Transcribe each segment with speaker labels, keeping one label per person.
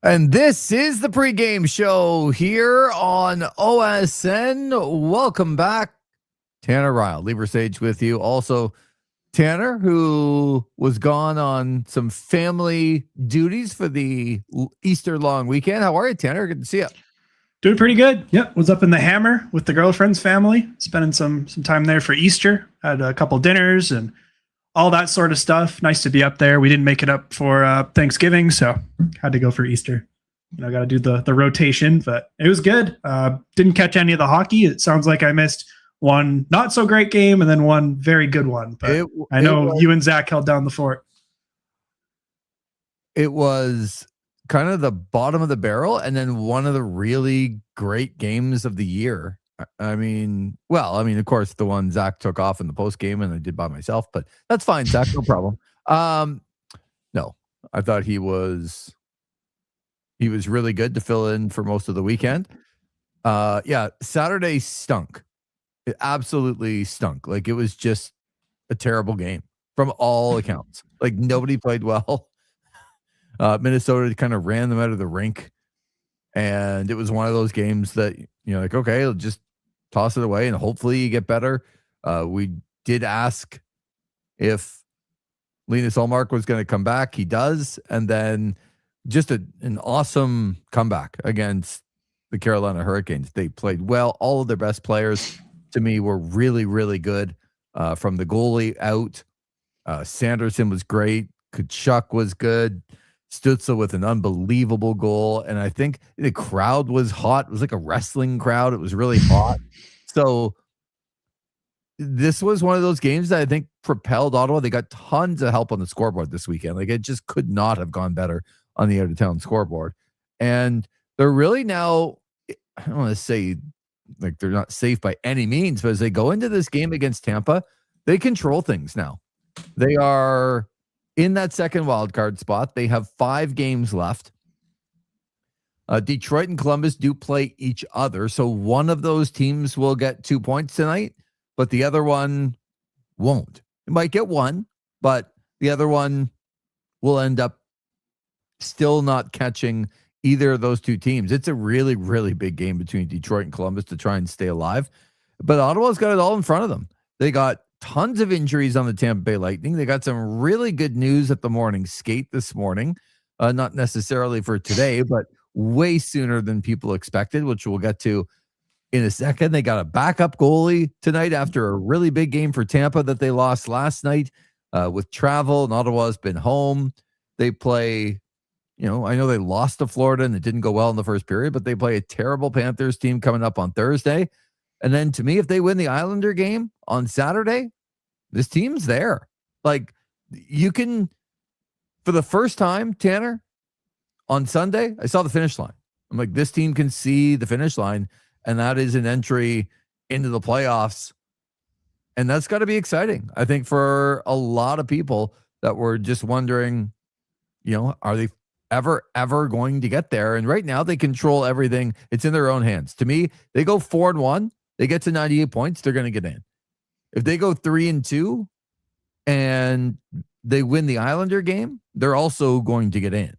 Speaker 1: And this is the pregame show here on OSN. Welcome back. Tanner Ryle, Lieber Sage with you. Also, Tanner, who was gone on some family duties for the Easter long weekend. How are you, Tanner? Good to see you.
Speaker 2: Doing pretty good. Yep. Was up in the Hammer with the girlfriend's family, spending some time there for Easter. Had a couple dinners and all that sort of stuff. Nice to be up there. We didn't make it up for Thanksgiving, so had to go for Easter. Got to do the rotation, but it was good. Didn't catch any of the hockey. It sounds like I missed one not so great game and then one very good one. But I know you and Zach held down the fort.
Speaker 1: It was kind of the bottom of the barrel and then one of the really great games of the year. I mean, of course, the one Zach took off in the post game and I did by myself, but that's fine, Zach, no problem. No, I thought he was really good to fill in for most of the weekend. Saturday stunk. It absolutely stunk. Like, it was just a terrible game from all accounts. Like, nobody played well. Minnesota kind of ran them out of the rink. And it was one of those games that, like, okay, I'll just toss it away and hopefully you get better. We did ask if Linus Ullmark was going to come back. He does. And then just an awesome comeback against the Carolina Hurricanes. They played well. All of their best players, to me, were really, really good. From the goalie out, Sanderson was great. Kachuk was good. Stützle with an unbelievable goal. And I think the crowd was hot. It was like a wrestling crowd. It was really hot. So this was one of those games that I think propelled Ottawa. They got tons of help on the scoreboard this weekend. Like, it just could not have gone better on the out-of-town scoreboard. And they're really now, I don't want to say like they're not safe by any means, but as they go into this game against Tampa, they control things now. They are in that second wildcard spot. They have 5 games left. Detroit and Columbus do play each other, so one of those teams will get 2 points tonight, but the other one won't. It might get 1, but the other one will end up still not catching either of those two teams. It's a really, really big game between Detroit and Columbus to try and stay alive. But Ottawa's got it all in front of them. They got tons of injuries on the Tampa Bay Lightning. They got some really good news at the morning skate this morning. Not necessarily for today, but way sooner than people expected, which we'll get to in a second. They got a backup goalie tonight after a really big game for Tampa that they lost last night with travel, and Ottawa's been home. They play, I know they lost to Florida and it didn't go well in the first period, but they play a terrible Panthers team coming up on Thursday. And then, to me, if they win the Islander game on Saturday, this team's there. Like, you can, for the first time, Tanner, on Sunday, I saw the finish line. I'm like, this team can see the finish line, and that is an entry into the playoffs. And that's got to be exciting, I think, for a lot of people that were just wondering, are they ever going to get there? And right now, they control everything. It's in their own hands. To me, they go 4-1, they get to 98 points, they're going to get in. If they go 3-2 and they win the Islander game, they're also going to get in.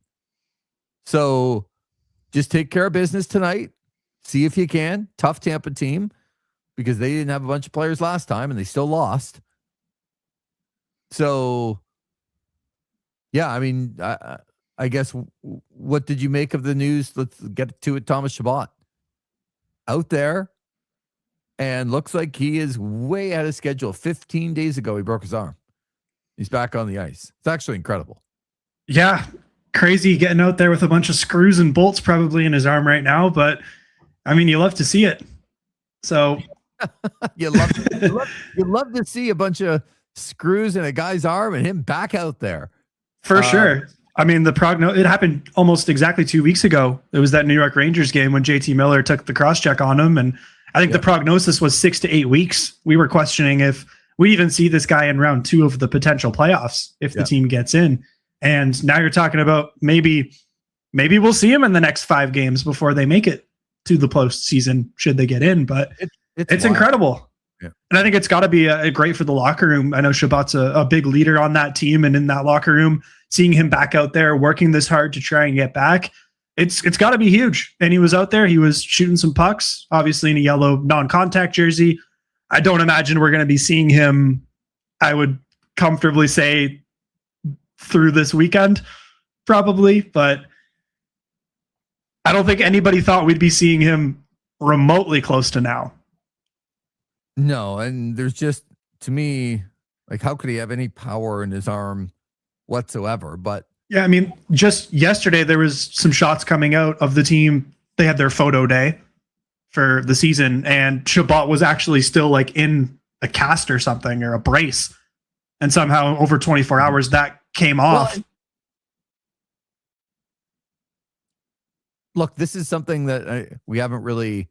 Speaker 1: So just take care of business tonight. See if you can. Tough Tampa team because they didn't have a bunch of players last time and they still lost. So, yeah, I mean, I guess, what did you make of the news? Let's get to it. Thomas Chabot out there, and looks like he is way out of schedule. 15 days ago, he broke his arm. He's back on the ice. It's actually incredible.
Speaker 2: Yeah, crazy getting out there with a bunch of screws and bolts probably in his arm right now, but I mean, you love to see it. So
Speaker 1: you love to see a bunch of screws in a guy's arm and him back out there.
Speaker 2: For sure. I mean, it happened almost exactly 2 weeks ago. It was that New York Rangers game when JT Miller took the cross check on him. And I think the prognosis was 6 to 8 weeks. We were questioning if we even see this guy in round 2 of the potential playoffs if the team gets in. And now you're talking about maybe we'll see him in the next 5 games before they make it to the postseason, should they get in. But it's incredible. Yeah. And I think it's got to be great for the locker room. I know Chabot's a big leader on that team and in that locker room. Seeing him back out there working this hard to try and get back, It's got to be huge. And he was out there. He was shooting some pucks, obviously in a yellow non-contact jersey. I don't imagine we're going to be seeing him, I would comfortably say, through this weekend, probably. But I don't think anybody thought we'd be seeing him remotely close to now.
Speaker 1: No, and there's just, to me, like, how could he have any power in his arm whatsoever? But
Speaker 2: yeah, I mean, just yesterday there was some shots coming out of the team. They had their photo day for the season, and Chabot was actually still like in a cast or something, or a brace, and somehow over 24 hours that came off.
Speaker 1: Well, look, this is something that we haven't really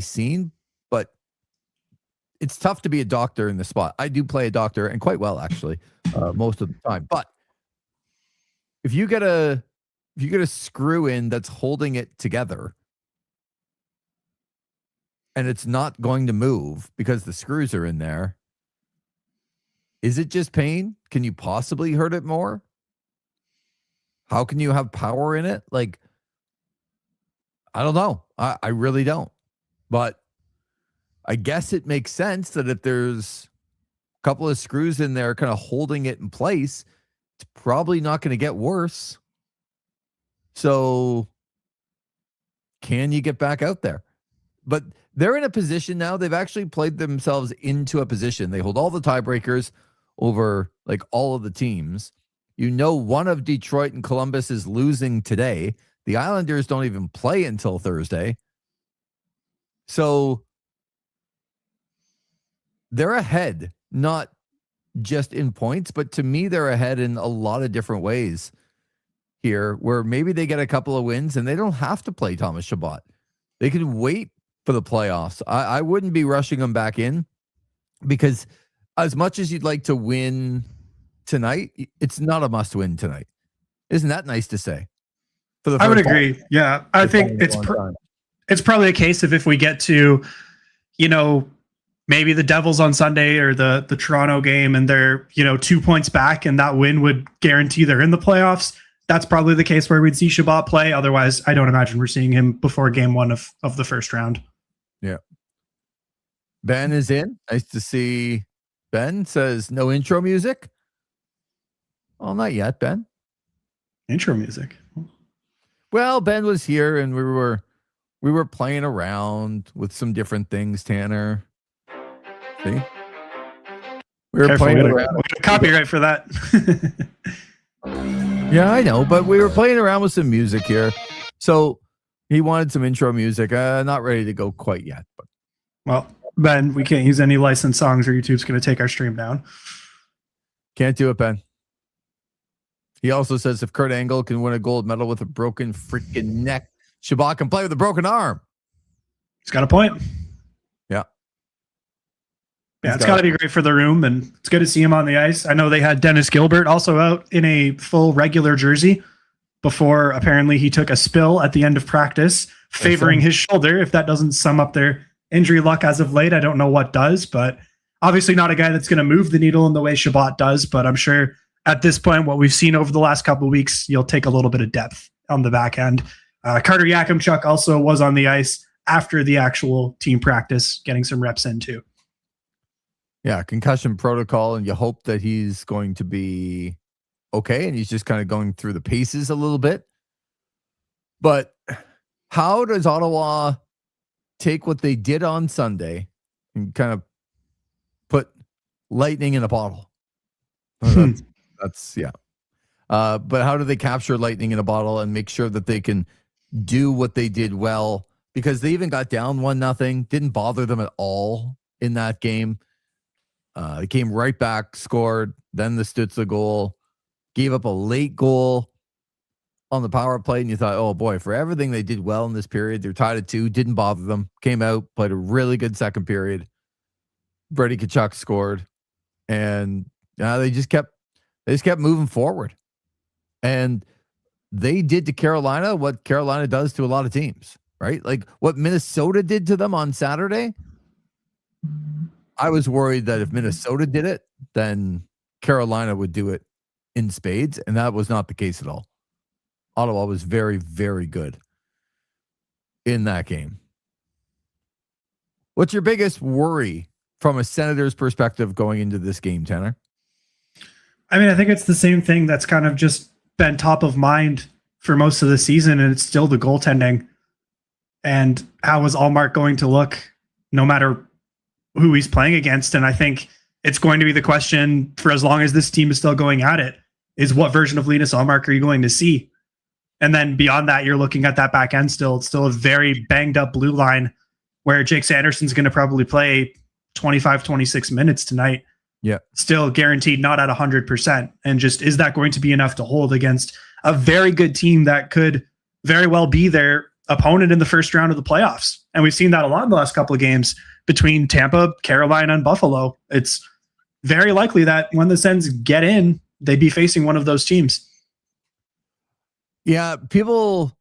Speaker 1: seen, but it's tough to be a doctor in the spot. I do play a doctor, and quite well actually, most of the time. But if you get a screw in that's holding it together, and it's not going to move because the screws are in there, is it just pain? Can you possibly hurt it more? How can you have power in it? Like, I don't know. I really don't. But I guess it makes sense that if there's a couple of screws in there kind of holding it in place, it's probably not going to get worse. So can you get back out there? But they're in a position now. They've actually played themselves into a position. They hold all the tiebreakers over like all of the teams. You know, one of Detroit and Columbus is losing today. The Islanders don't even play until Thursday. So they're ahead, not just in points, but to me, they're ahead in a lot of different ways here, where maybe they get a couple of wins and they don't have to play Thomas Chabot. They can wait for the playoffs. I wouldn't be rushing them back in, because as much as you'd like to win tonight, it's not a must win tonight. Isn't that nice to say? For the
Speaker 2: I would agree. Yeah. I think it's probably a case of if we get to, you know, maybe the Devils on Sunday or the Toronto game, and they're, you know, 2 points back, and that win would guarantee they're in the playoffs. That's probably the case where we'd see Chabot play. Otherwise, I don't imagine we're seeing him before game one of the first round.
Speaker 1: Yeah. Ben is in. Nice to see Ben. Says no intro music. Well, not yet, Ben.
Speaker 2: Intro music.
Speaker 1: Well, Ben was here and we were playing around with some different things, Tanner. See? We were
Speaker 2: Careful,
Speaker 1: playing
Speaker 2: we
Speaker 1: around.
Speaker 2: got copyright for that.
Speaker 1: Yeah, I know, but we were playing around with some music here. So he wanted some intro music. Not ready to go quite yet. But
Speaker 2: well, Ben, we can't use any licensed songs or YouTube's going to take our stream down.
Speaker 1: Can't do it, Ben. He also says if Kurt Angle can win a gold medal with a broken freaking neck, Chabot can play with a broken arm.
Speaker 2: He's got a point.
Speaker 1: Yeah.
Speaker 2: Yeah, it's got to be great for the room, and it's good to see him on the ice. I know they had Dennis Gilbert also out in a full regular jersey before apparently he took a spill at the end of practice, favoring his shoulder. If that doesn't sum up their injury luck as of late, I don't know what does, but obviously not a guy that's going to move the needle in the way Chabot does, but I'm sure at this point, what we've seen over the last couple of weeks, you'll take a little bit of depth on the back end. Carter Yakimchuk also was on the ice after the actual team practice, getting some reps in too.
Speaker 1: Yeah, concussion protocol, and you hope that he's going to be okay, and he's just kind of going through the paces a little bit. But how does Ottawa take what they did on Sunday and kind of put lightning in a bottle? That's yeah. But how do they capture lightning in a bottle and make sure that they can do what they did well? Because they even got down 1-0, didn't bother them at all in that game. They came right back, scored, then the Stützle goal, gave up a late goal on the power play, and you thought, oh boy, for everything they did well in this period, they're tied at 2, didn't bother them, came out, played a really good second period. Brady Tkachuk scored, and they just kept moving forward. And they did to Carolina what Carolina does to a lot of teams, right? Like what Minnesota did to them on Saturday. I was worried that if Minnesota did it, then Carolina would do it in spades, and that was not the case at all. Ottawa was very, very good in that game. What's your biggest worry from a Senators perspective going into this game, Tanner?
Speaker 2: I mean, I think it's the same thing that's kind of just been top of mind for most of the season, and it's still the goaltending. And how is Allmark going to look no matter who he's playing against? And I think it's going to be the question for as long as this team is still going at it, is what version of Linus Allmark are you going to see? And then beyond that, you're looking at that back end still. It's still a very banged up blue line where Jake Sanderson's going to probably play 25, 26 minutes tonight.
Speaker 1: Yeah.
Speaker 2: Still guaranteed not at 100%. And just, is that going to be enough to hold against a very good team that could very well be their opponent in the first round of the playoffs? And we've seen that a lot in the last couple of games between Tampa, Carolina, and Buffalo. It's very likely that when the Sens get in, they'd be facing one of those teams.
Speaker 1: Yeah, people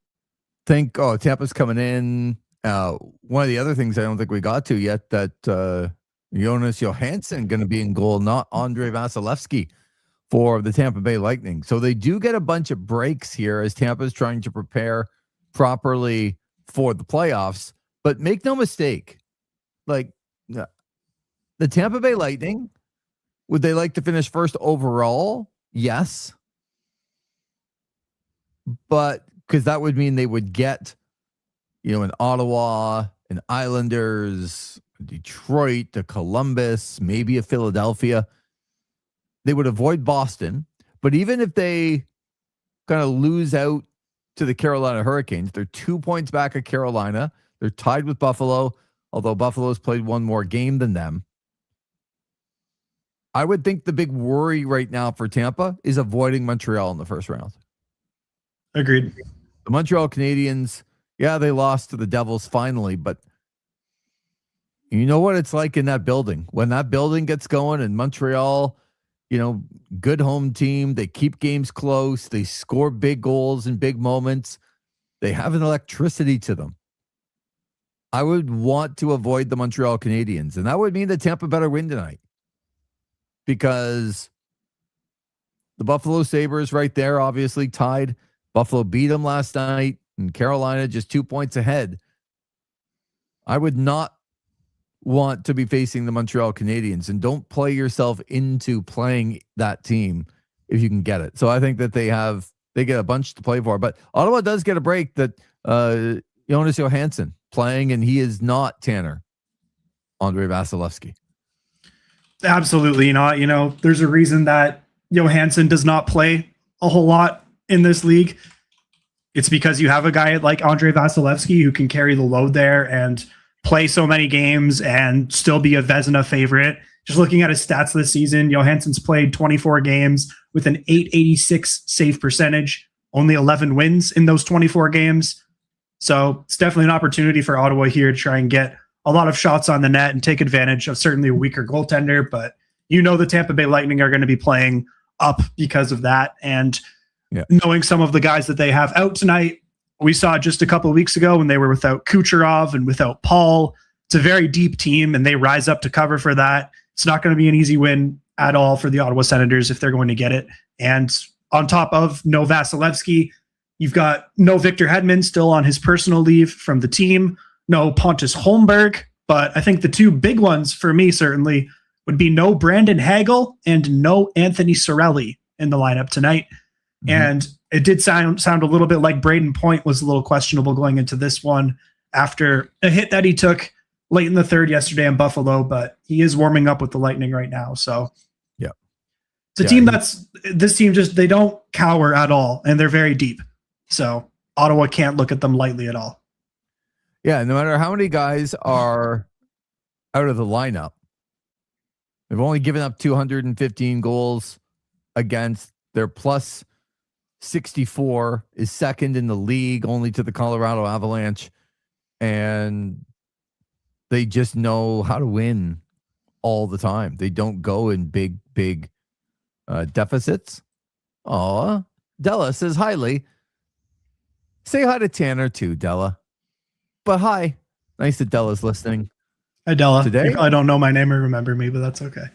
Speaker 1: think, oh, Tampa's coming in. One of the other things I don't think we got to yet, that Jonas Johansson going to be in goal, not Andrei Vasilevsky for the Tampa Bay Lightning. So they do get a bunch of breaks here as Tampa's trying to prepare properly for the playoffs. But make no mistake, like the Tampa Bay Lightning, would they like to finish first overall? Yes. But because that would mean they would get, an Ottawa, an Islanders, Detroit, a Columbus, maybe a Philadelphia. They would avoid Boston. But even if they kind of lose out to the Carolina Hurricanes, they're 2 points back at Carolina. They're tied with Buffalo, although Buffalo's played one more game than them. I would think the big worry right now for Tampa is avoiding Montreal in the first round.
Speaker 2: Agreed.
Speaker 1: The Montreal Canadiens, yeah, they lost to the Devils finally, but you know what it's like in that building. When that building gets going and Montreal, good home team, they keep games close, they score big goals in big moments. They have an electricity to them. I would want to avoid the Montreal Canadiens, and that would mean that Tampa better win tonight, because the Buffalo Sabres right there obviously tied. Buffalo beat them last night, and Carolina just 2 points ahead. I would not want to be facing the Montreal Canadiens, and don't play yourself into playing that team if you can get it. So I think that they get a bunch to play for, but Ottawa does get a break that Jonas Johansson playing, and he is not Tanner Andrei Vasilevsky.
Speaker 2: Absolutely not. There's a reason that Johansson does not play a whole lot in this league. It's because you have a guy like Andrei Vasilevsky who can carry the load there and play so many games and still be a Vezina favorite. Just looking at his stats this season, Johansson's played 24 games with an .886 save percentage, only 11 wins in those 24 games. So it's definitely an opportunity for Ottawa here to try and get a lot of shots on the net and take advantage of certainly a weaker goaltender. But the Tampa Bay Lightning are going to be playing up because of that. And knowing some of the guys that they have out tonight, we saw just a couple of weeks ago when they were without Kucherov and without Paul. It's a very deep team, and they rise up to cover for that. It's not going to be an easy win at all for the Ottawa Senators if they're going to get it. And on top of no Vasilevsky, you've got no Victor Hedman still on his personal leave from the team, no Pontus Holmberg. But I think the two big ones for me certainly would be no Brandon Hagel and no Anthony Cirelli in the lineup tonight. Mm-hmm. And it did sound a little bit like Braden Point was a little questionable going into this one after a hit that he took late in the third yesterday in Buffalo, but he is warming up with the Lightning right now. So it's a team this team they don't cower at all, and they're very deep. So Ottawa can't look at them lightly at all.
Speaker 1: Yeah, no matter how many guys are out of the lineup, they've only given up 215 goals against. Their plus 64 is second in the league, only to the Colorado Avalanche. And they just know how to win all the time. They don't go in big deficits. Aw, Della says hi, Lee. Say hi to Tanner too, Della. But hi. Nice that Della's listening.
Speaker 2: Hi, Della.
Speaker 1: Today?
Speaker 2: You probably don't know my name or remember me, but that's okay.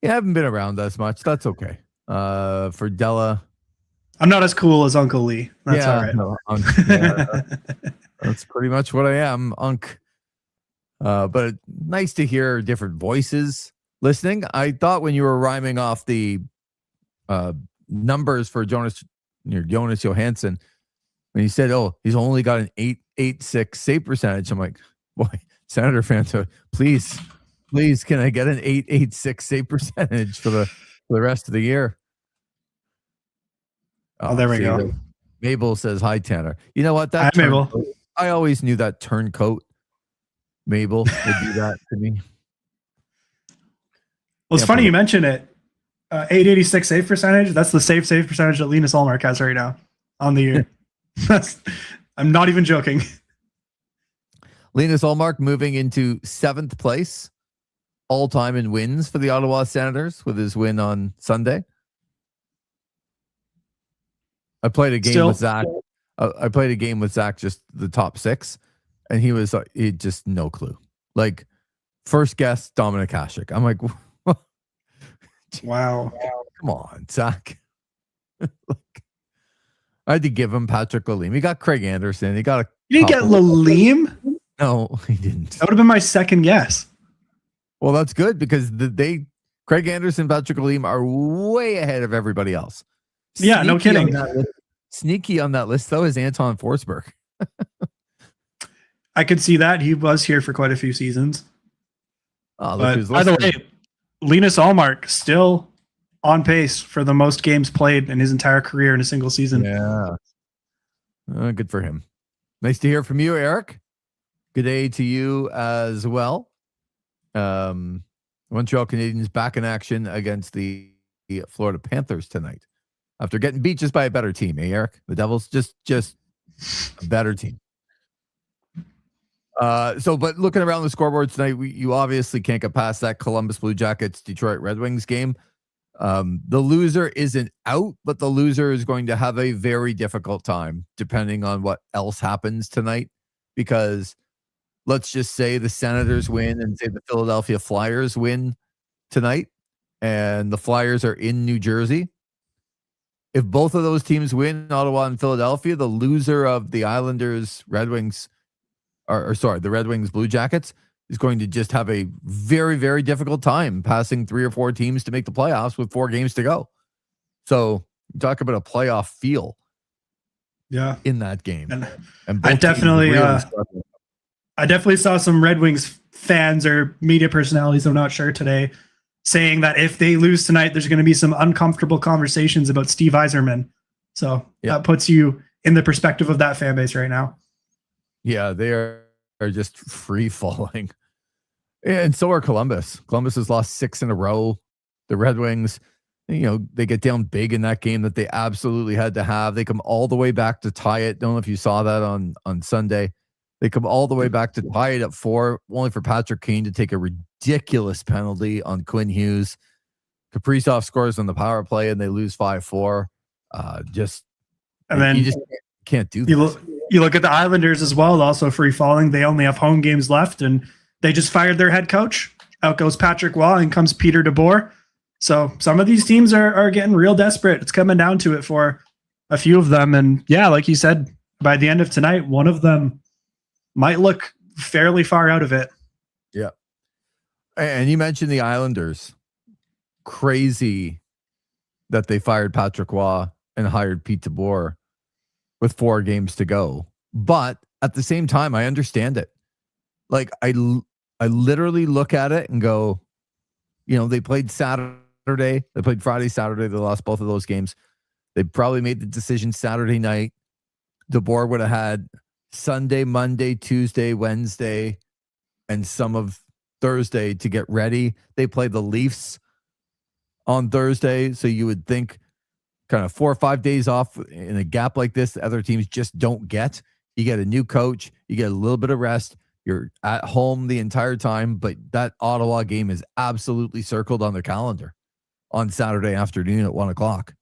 Speaker 1: You haven't been around as much. That's okay. For Della,
Speaker 2: I'm not as cool as Uncle Lee. That's all right.
Speaker 1: No, that's pretty much what I am, Unc. But nice to hear different voices listening. I thought when you were rhyming off the numbers for Jonas Johansson, when he said, "Oh, he's only got an 8.86 save percentage," I'm like, "Boy, Senator Fanta, please, can I get an 8.86 save percentage for the rest of the year?"
Speaker 2: Oh, there we go.
Speaker 1: Mabel says, "Hi, Tanner." You know what?
Speaker 2: Hi, Mabel.
Speaker 1: I always knew that turncoat Mabel would do that to me.
Speaker 2: Well, it's funny you mention it. 886 save percentage. That's the save percentage that Linus Ullmark has right now on the year. I'm not even joking.
Speaker 1: Linus Ullmark moving into 7th place all time in wins for the Ottawa Senators with his win on Sunday. I played a game with Zach. Just the top 6, and he just no clue. Like, first guess, Dominik Hasek. I'm like,
Speaker 2: wow,
Speaker 1: come on, Zach. Like, I had to give him Patrick Lalime. He got Craig Anderson. He got
Speaker 2: You didn't get Lalime?
Speaker 1: No, he didn't.
Speaker 2: That would have been my second guess.
Speaker 1: Well, that's good because Craig Anderson, Patrick Lalime are way ahead of everybody else.
Speaker 2: Yeah, no kidding.
Speaker 1: Sneaky on that list, though, is Anton Forsberg.
Speaker 2: I could see that. He was here for quite a few seasons. But by the way, Linus Ullmark still on pace for the most games played in his entire career in a single season.
Speaker 1: Yeah. Good for him. Nice to hear from you, Eric. Good day to you as well. Montreal Canadiens back in action against the Florida Panthers tonight. After getting beat just by a better team, Eric? The Devils just a better team. But looking around the scoreboard tonight, you obviously can't get past that Columbus Blue Jackets Detroit Red Wings game. The loser isn't out, but the loser is going to have a very difficult time depending on what else happens tonight. Because let's just say the Senators win and say the Philadelphia Flyers win tonight, and the Flyers are in New Jersey. If both of those teams win, Ottawa and Philadelphia, the loser of the Islanders, Red Wings, the Red Wings Blue Jackets is going to just have a very, very difficult time passing 3 or 4 teams to make the playoffs with 4 games to go. So talk about a playoff feel.
Speaker 2: Yeah,
Speaker 1: in that game.
Speaker 2: And I definitely saw some Red Wings fans or media personalities, I'm not sure today, saying that if they lose tonight, there's going to be some uncomfortable conversations about Steve Yzerman. So that puts you in the perspective of that fan base right now.
Speaker 1: Yeah, they are just free falling. And so are Columbus. Columbus has lost 6 in a row. The Red Wings, they get down big in that game that they absolutely had to have. They come all the way back to tie it. Don't know if you saw that on Sunday. They come all the way back to tie it at 4, only for Patrick Kane to take a ridiculous penalty on Quinn Hughes. Kaprizov scores on the power play, and they lose 5-4.
Speaker 2: Then
Speaker 1: you just can't do that.
Speaker 2: You look at the Islanders as well, also free falling. They only have home games left, and they just fired their head coach. Out goes Patrick Waugh, and comes Peter DeBoer. So some of these teams are getting real desperate. It's coming down to it for a few of them. And yeah, like you said, by the end of tonight, one of them might look fairly far out of it.
Speaker 1: Yeah. And you mentioned the Islanders. Crazy that they fired Patrick Waugh and hired Pete DeBoer with 4 games to go. But at the same time, I understand it. Like, I literally look at it and go, they played Saturday. They played Friday, Saturday. They lost both of those games. They probably made the decision Saturday night. DeBoer would have had Sunday, Monday, Tuesday, Wednesday, and some of Thursday to get ready. They play the Leafs on Thursday, so you would think kind of 4 or 5 days off in a gap like this, other teams just don't get. You get a new coach, you get a little bit of rest, you're at home the entire time, but that Ottawa game is absolutely circled on their calendar on Saturday afternoon at 1:00.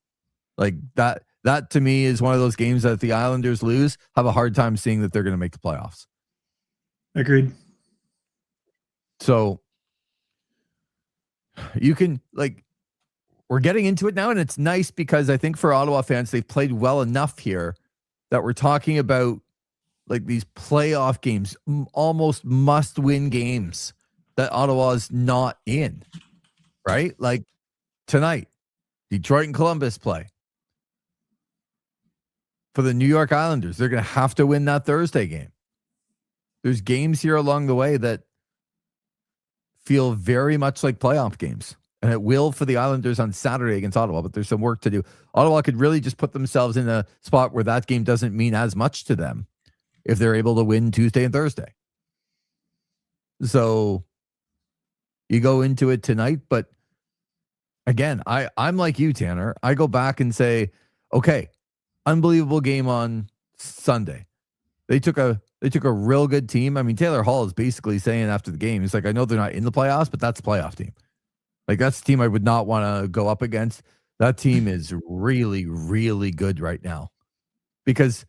Speaker 1: Like that to me is one of those games that if the Islanders lose, have a hard time seeing that they're going to make the playoffs.
Speaker 2: Agreed.
Speaker 1: So you can, we're getting into it now, and it's nice because I think for Ottawa fans, they've played well enough here that we're talking about like these playoff games, almost must-win games that Ottawa's not in, right? Like tonight, Detroit and Columbus play. For the New York Islanders, they're going to have to win that Thursday game. There's games here along the way that feel very much like playoff games. And it will for the Islanders on Saturday against Ottawa, but there's some work to do. Ottawa could really just put themselves in a spot where that game doesn't mean as much to them if they're able to win Tuesday and Thursday. So you go into it tonight, but again, I'm like you, Tanner. I go back and say, okay, unbelievable game on Sunday. They took a real good team. I mean, Taylor Hall is basically saying after the game, he's like, I know they're not in the playoffs, but that's a playoff team. Like, that's the team I would not want to go up against. That team is really, really good right now. Because,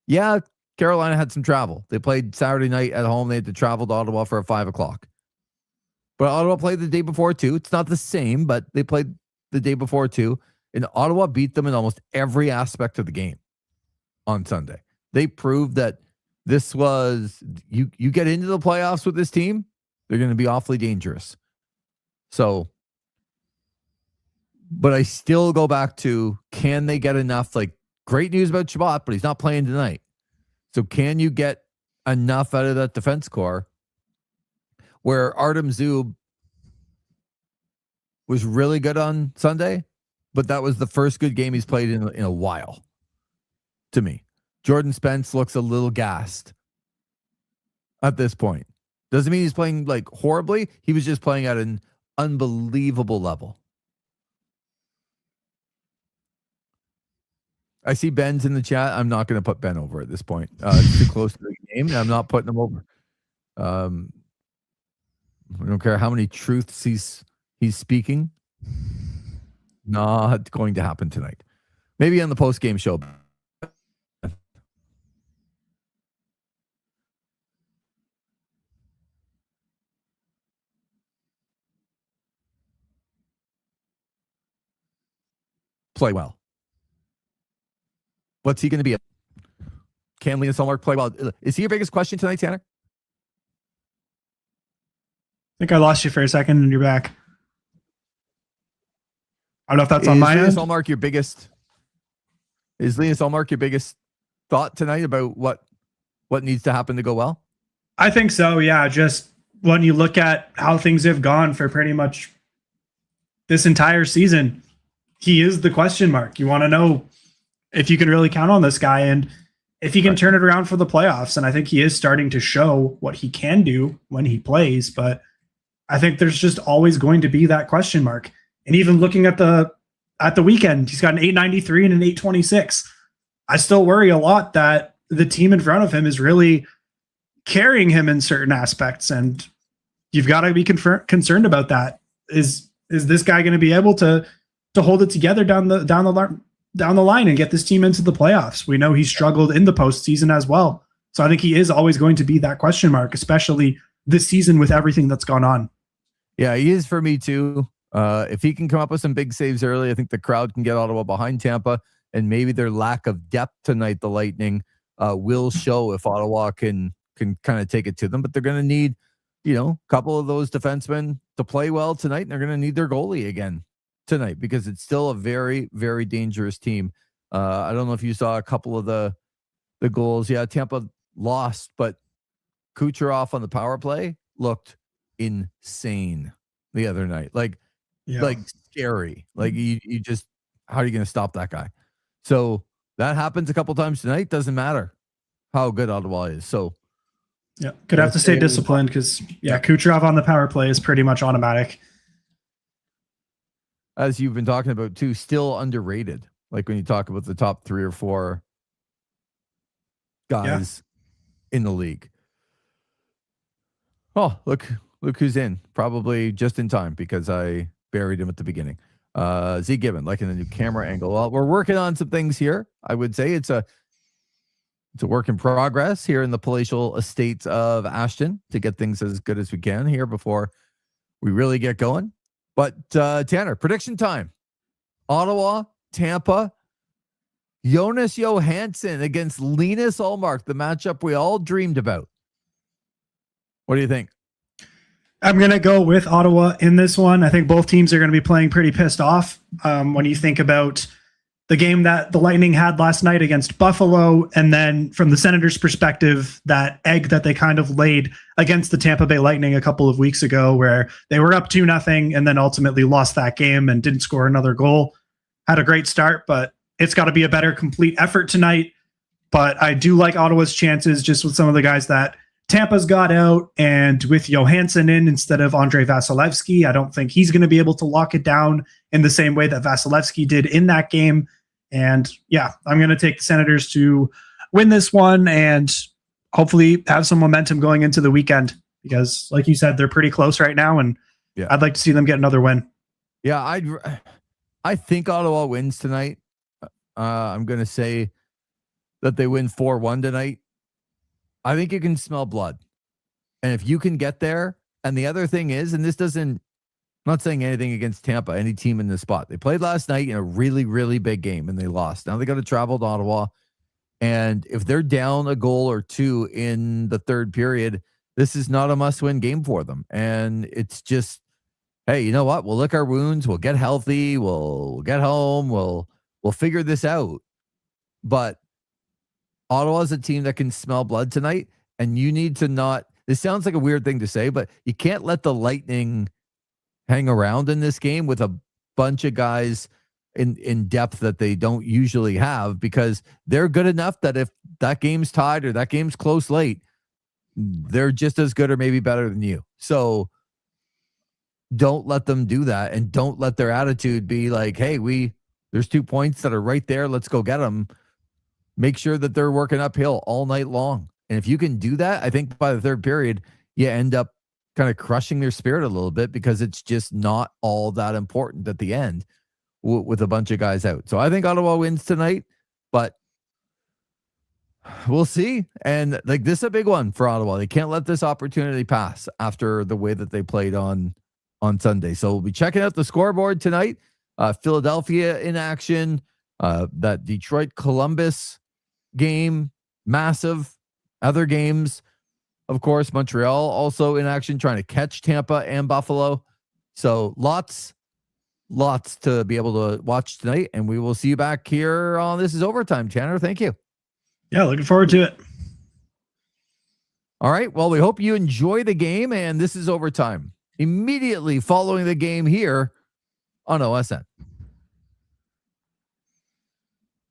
Speaker 1: yeah, Carolina had some travel. They played Saturday night at home. They had to travel to Ottawa for a 5 o'clock. But Ottawa played the day before, too. It's not the same, but they played the day before, too. And Ottawa beat them in almost every aspect of the game on Sunday. They proved that this was, you get into the playoffs with this team, they're going to be awfully dangerous. So, but I still go back to, can they get enough? Like, great news about Chabot, but he's not playing tonight. So can you get enough out of that defense core where Artem Zub was really good on Sunday, but that was the first good game he's played in a while to me. Jordan Spence looks a little gassed at this point. Doesn't mean he's playing like horribly. He was just playing at an unbelievable level. I see Ben's in the chat. I'm not going to put Ben over at this point. It's too close to the game, and I'm not putting him over. I don't care how many truths he's speaking. Not going to happen tonight. Maybe on the post-game show. Play well. What's he going to be? Can Linus Ullmark play well? Is he your biggest question tonight, Tanner?
Speaker 2: I think I lost you for a second and you're back. I don't know if that's on my end.
Speaker 1: Is Linus Ullmark your biggest thought tonight about what needs to happen to go well?
Speaker 2: I think so, yeah. Just when you look at how things have gone for pretty much this entire season, he is the question mark. You want to know if you can really count on this guy and if he can turn it around for the playoffs. And I think he is starting to show what he can do when he plays. But I think there's just always going to be that question mark. And even looking at the weekend, he's got an 893 and an 826. I still worry a lot that the team in front of him is really carrying him in certain aspects. And you've got to be concerned about that. Is this guy going to be able to hold it together down the line and get this team into the playoffs? We know he struggled in the postseason as well. So I think he is always going to be that question mark, especially this season with everything that's gone on.
Speaker 1: Yeah, he is for me too. If he can come up with some big saves early, I think the crowd can get Ottawa behind Tampa, and maybe their lack of depth tonight, the Lightning, will show if Ottawa can kind of take it to them. But they're going to need, a couple of those defensemen to play well tonight, and they're going to need their goalie again tonight because it's still a very, very dangerous team. I don't know if you saw a couple of the goals. Yeah, Tampa lost, but Kucherov on the power play looked insane the other night. Like scary. Like you just, how are you going to stop that guy? So that happens a couple times tonight. Doesn't matter how good Ottawa is. So
Speaker 2: yeah, could have to stay disciplined because Kucherov on the power play is pretty much automatic.
Speaker 1: As you've been talking about too, still underrated. Like when you talk about the top 3 or 4 guys in the league. Oh, look who's in. Probably just in time because I buried him at the beginning. Z Gibbon, liking the new camera angle. Well, we're working on some things here. I would say it's a work in progress here in the palatial estates of Ashton to get things as good as we can here before we really get going. But Tanner, prediction time. Ottawa, Tampa, Jonas Johansson against Linus Ullmark, the matchup we all dreamed about. What do you think?
Speaker 2: I'm going to go with Ottawa in this one. I think both teams are going to be playing pretty pissed off. When you think about the game that the Lightning had last night against Buffalo, and then from the Senators' perspective, that egg that they kind of laid against the Tampa Bay Lightning a couple of weeks ago, where they were up 2-0 and then ultimately lost that game and didn't score another goal. Had a great start, but it's got to be a better complete effort tonight. But I do like Ottawa's chances just with some of the guys that Tampa's got out, and with Johansson in instead of Andrei Vasilevsky, I don't think he's going to be able to lock it down in the same way that Vasilevsky did in that game. And yeah, I'm going to take the Senators to win this one and hopefully have some momentum going into the weekend, because like you said, they're pretty close right now, and I'd like to see them get another win.
Speaker 1: Yeah, I think Ottawa wins tonight. I'm going to say that they win 4-1 tonight. I think you can smell blood. And if you can get there, and the other thing is, and this doesn't, I'm not saying anything against Tampa, any team in this spot. They played last night in a really, really big game and they lost. Now they got to travel to Ottawa. And if they're down a goal or two in the third period, this is not a must-win game for them. And it's just, hey, you know what? We'll lick our wounds. We'll get healthy. We'll get home. We'll figure this out. But Ottawa is a team that can smell blood tonight, and you need to not, this sounds like a weird thing to say, but you can't let the Lightning hang around in this game with a bunch of guys in depth that they don't usually have, because they're good enough that if that game's tied or that game's close late, they're just as good or maybe better than you. So don't let them do that, and don't let their attitude be like, hey, there's 2 points that are right there. Let's go get them. Make sure that they're working uphill all night long. And if you can do that, I think by the third period, you end up kind of crushing their spirit a little bit, because it's just not all that important at the end with a bunch of guys out. So I think Ottawa wins tonight, but we'll see. And like, this is a big one for Ottawa. They can't let this opportunity pass after the way that they played on Sunday. So we'll be checking out the scoreboard tonight. Philadelphia in action. That Detroit Columbus game, massive. Other games, of course, Montreal also in action, trying to catch Tampa and Buffalo. So lots to be able to watch tonight, and we will see you back here on This Is Overtime. Tanner, thank you.
Speaker 2: Yeah, looking forward to it.
Speaker 1: All right. Well, we hope you enjoy the game, and This Is Overtime immediately following the game here on OSN.